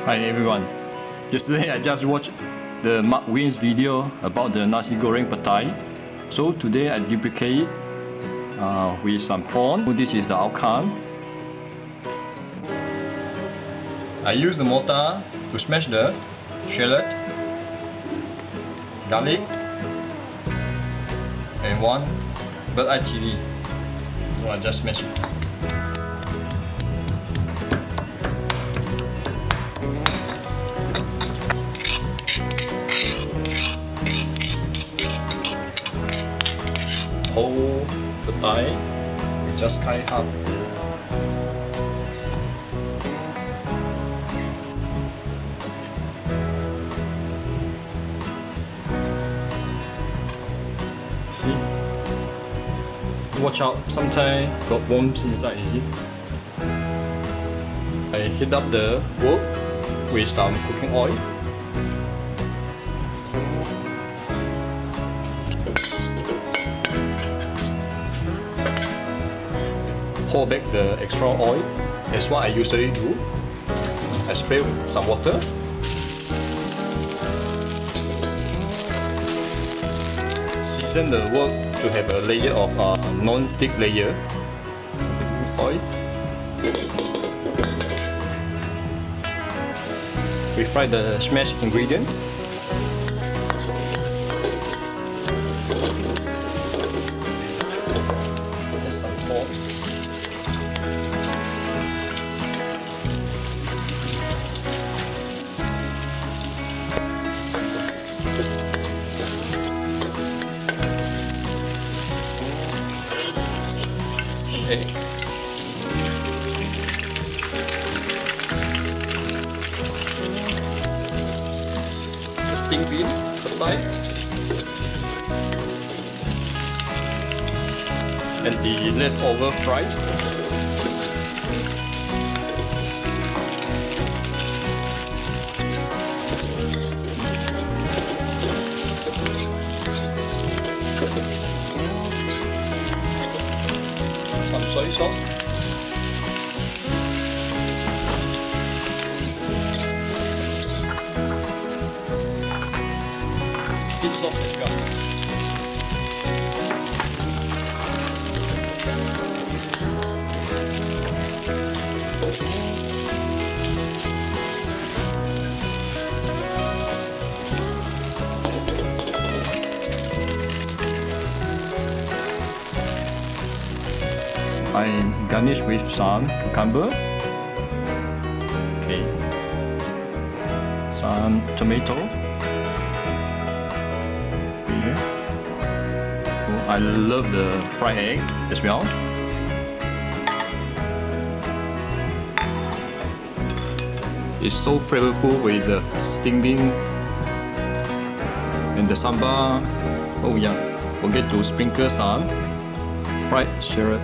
Hi everyone. Yesterday I just watched the Mark Wiens video about the nasi goreng petai. So today I duplicate it with some prawn. This is the outcome. I use the mortar to smash the shallot, garlic, and one bird eye chili. So I just smash it. Whole petai, we just cut it up. See? Watch out, sometimes got worms inside, you see? I heat up the wok with some cooking oil. Pour back the extra oil. That's what I usually do. I spray some water. Season the wok to have a layer of non-stick layer. Some cooking oil. We fry the smashed ingredient. There's some pork. The steamed bean, petai, and the leftover fries. Some soy sauce. This sauce has got I garnish with some cucumber. Okay. Some tomato. I love the fried egg as well. It's so flavorful with the steamed bean and the sambal. Oh yeah, forget to sprinkle some fried shallot.